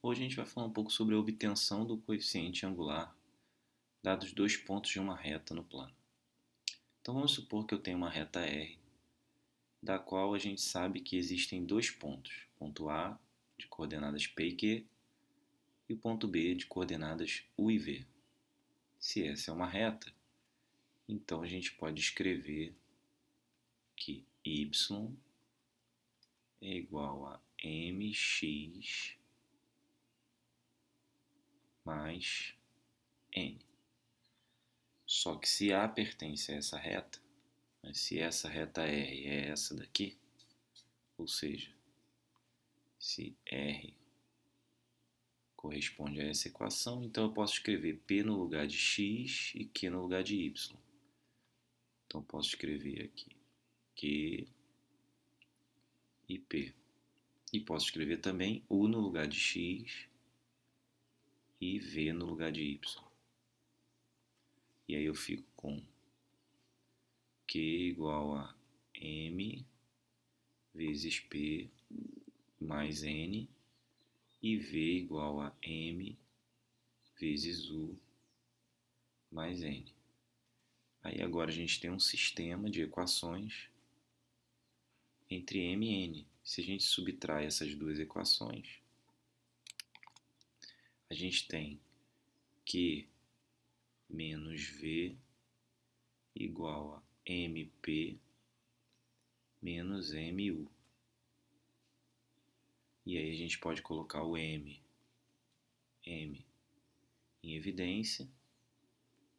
Hoje a gente vai falar um pouco sobre a obtenção do coeficiente angular dados dois pontos de uma reta no plano. Então vamos supor que eu tenho uma reta R, da qual a gente sabe que existem dois pontos, ponto A de coordenadas P e Q e o ponto B de coordenadas U e V. Se essa é uma reta, então a gente pode escrever que y é igual a mx mais n. Só que se A pertence a essa reta, se essa reta R é essa daqui, ou seja, se R corresponde a essa equação, então eu posso escrever P no lugar de x e Q no lugar de y. Então eu posso escrever aqui Q e P. E posso escrever também U no lugar de x e V no lugar de y. E aí eu fico com Q igual a M vezes P mais N e V igual a M vezes U mais N. Aí agora a gente tem um sistema de equações entre M e N. Se a gente subtrai essas duas equações, a gente tem Q menos V igual a MP menos MU. E aí a gente pode colocar o M em evidência.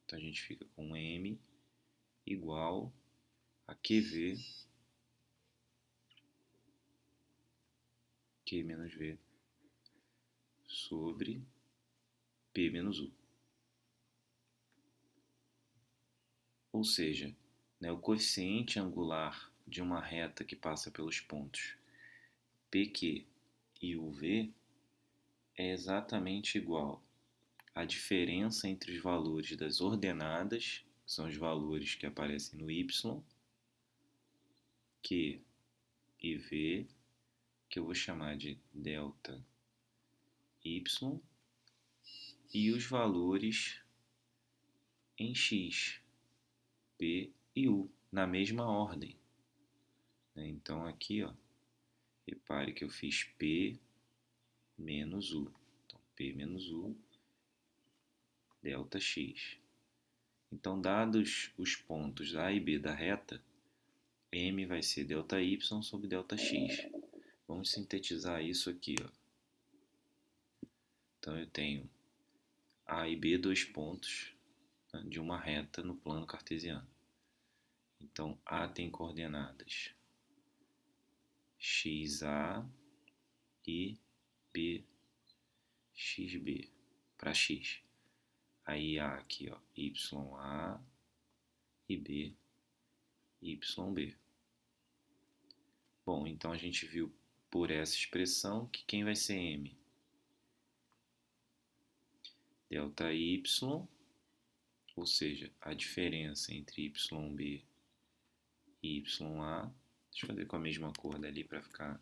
Então a gente fica com M igual a QV, Q menos V, sobre P menos U. Ou seja, né, o coeficiente angular de uma reta que passa pelos pontos PQ e UV é exatamente igual à diferença entre os valores das ordenadas, que são os valores que aparecem no Y, Q e V, que eu vou chamar de delta Y, e os valores em X, P e U, na mesma ordem. Então aqui, ó, repare que eu fiz P menos U. Então, P menos U, delta X. Então, dados os pontos A e B da reta, M vai ser delta Y sobre delta X. Vamos sintetizar isso aqui, ó. Então, eu tenho A e B, dois pontos, né, de uma reta no plano cartesiano. Então, A tem coordenadas XA e B, XB, para X. Aí A aqui, ó, YA e B, YB. Bom, então a gente viu por essa expressão que quem vai ser M? Delta Y, ou seja, a diferença entre YB e YA. Deixa eu fazer com a mesma cor dali para ficar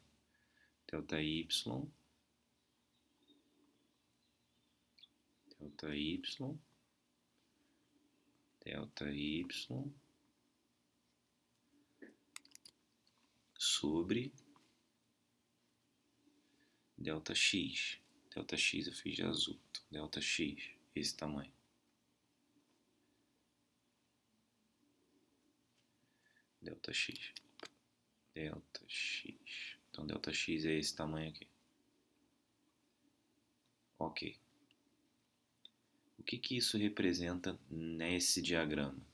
delta Y, delta Y, delta Y sobre delta X. Delta X eu fiz de azul. Então, delta X, esse tamanho. Delta X. Delta X. Então, delta X é esse tamanho aqui. Ok. O que isso representa nesse diagrama?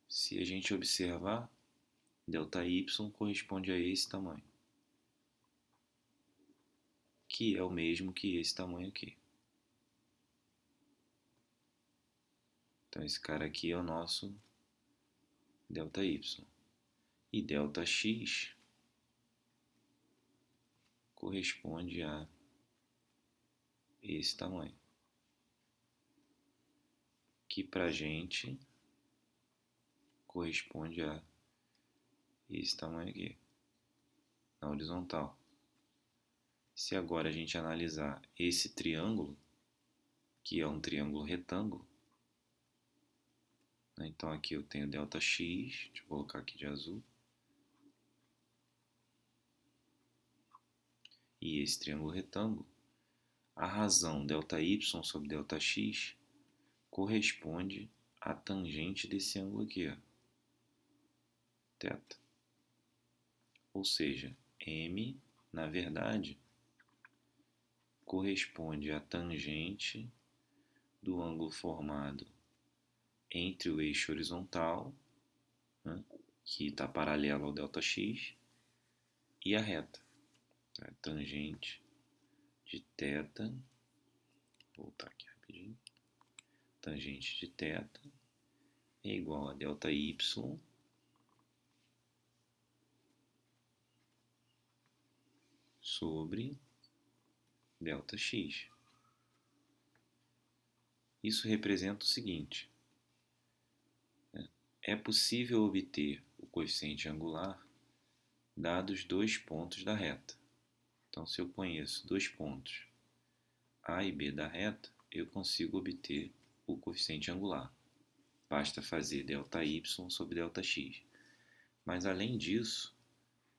Se a gente observar, delta Y corresponde a esse tamanho, que é o mesmo que esse tamanho aqui. Então, esse cara aqui é o nosso delta Y. E delta X corresponde a esse tamanho, que pra gente corresponde a esse tamanho aqui, na horizontal. Se agora a gente analisar esse triângulo, que é um triângulo retângulo, né? Então aqui eu tenho ΔX, deixa eu colocar aqui de azul, e esse triângulo retângulo, a razão ΔY sobre ΔX corresponde à tangente desse ângulo aqui, ó, θ. Ou seja, M, na verdade, corresponde à tangente do ângulo formado entre o eixo horizontal, né, que está paralelo ao ΔX, e a reta. Tá? Tangente de θ, vou voltar aqui rapidinho, tangente de θ é igual a ΔY sobre ΔX. Isso representa o seguinte: é possível obter o coeficiente angular dados dois pontos da reta. Então, se eu conheço dois pontos A e B da reta, eu consigo obter o coeficiente angular. Basta fazer ΔY sobre ΔX. Mas, além disso,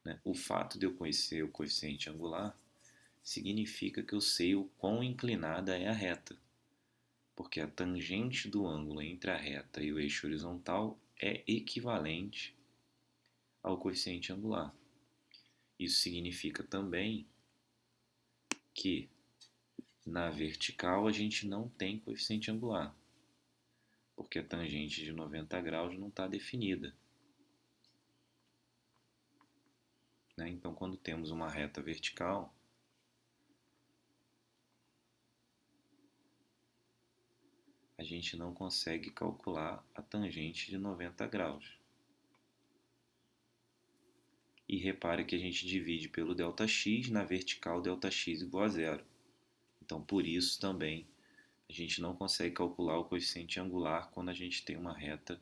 né, o fato de eu conhecer o coeficiente angular significa que eu sei o quão inclinada é a reta, porque a tangente do ângulo entre a reta e o eixo horizontal é equivalente ao coeficiente angular. Isso significa também que na vertical a gente não tem coeficiente angular, porque a tangente de 90 graus não está definida. Né? Então, quando temos uma reta vertical, a gente não consegue calcular a tangente de 90 graus. E repare que a gente divide pelo ΔX, na vertical ΔX igual a zero. Então, por isso também a gente não consegue calcular o coeficiente angular quando a gente tem uma reta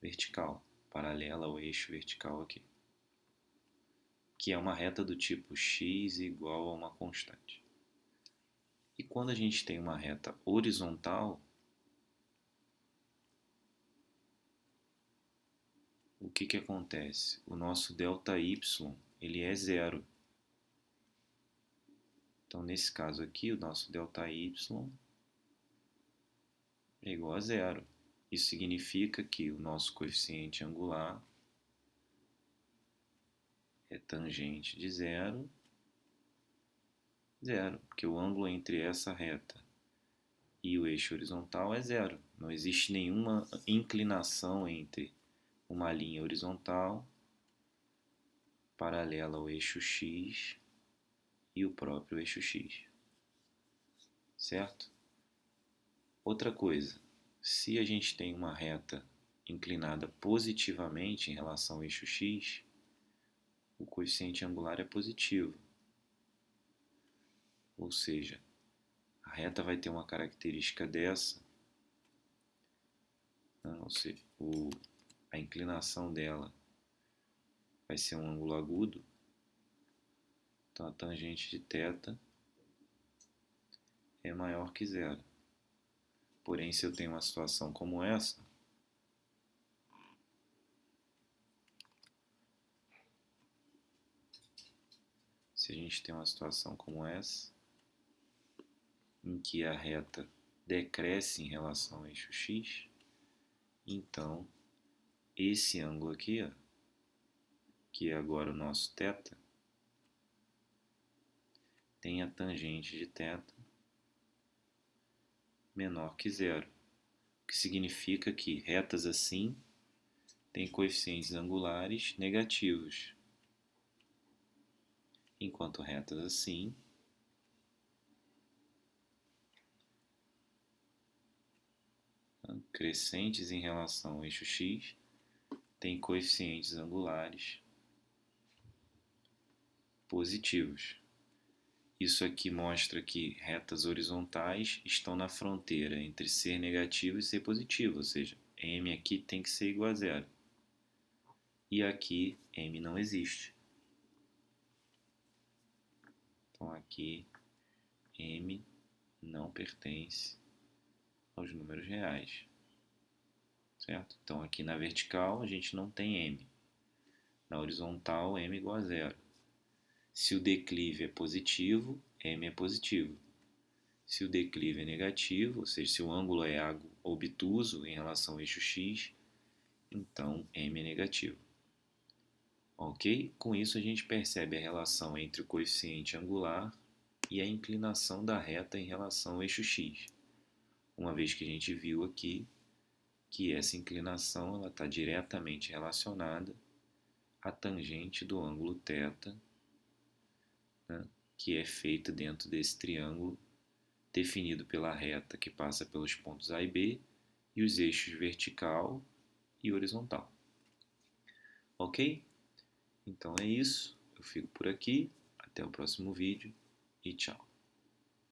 vertical, paralela ao eixo vertical aqui, que é uma reta do tipo x igual a uma constante. E quando a gente tem uma reta horizontal, o que acontece? O nosso ΔY ele é zero. Então, nesse caso aqui, o nosso ΔY é igual a zero. Isso significa que o nosso coeficiente angular é tangente de zero, zero, porque o ângulo entre essa reta e o eixo horizontal é zero. Não existe nenhuma inclinação entre uma linha horizontal paralela ao eixo x e o próprio eixo x. Certo? Outra coisa, se a gente tem uma reta inclinada positivamente em relação ao eixo x, o coeficiente angular é positivo. Ou seja, a reta vai ter uma característica dessa, né? Ou seja, a inclinação dela vai ser um ângulo agudo, então a tangente de θ é maior que zero. Porém, se eu tenho uma situação como essa, se a gente tem uma situação como essa, em que a reta decresce em relação ao eixo x, então esse ângulo aqui, ó, que é agora o nosso θ, tem a tangente de θ menor que zero, o que significa que retas assim têm coeficientes angulares negativos, enquanto retas assim crescentes em relação ao eixo x têm coeficientes angulares positivos. Isso aqui mostra que retas horizontais estão na fronteira entre ser negativo e ser positivo, ou seja, m aqui tem que ser igual a zero. E aqui m não existe. Então aqui M não pertence aos números reais, certo? Então aqui na vertical a gente não tem M. Na horizontal, M igual a zero. Se o declive é positivo, M é positivo. Se o declive é negativo, ou seja, se o ângulo é obtuso em relação ao eixo x, então M é negativo. Ok? Com isso a gente percebe a relação entre o coeficiente angular e a inclinação da reta em relação ao eixo x. Uma vez que a gente viu aqui que essa inclinação está diretamente relacionada à tangente do ângulo θ, né, que é feita dentro desse triângulo definido pela reta que passa pelos pontos A e B e os eixos vertical e horizontal. Ok? Então é isso. Eu fico por aqui. Até o próximo vídeo e tchau.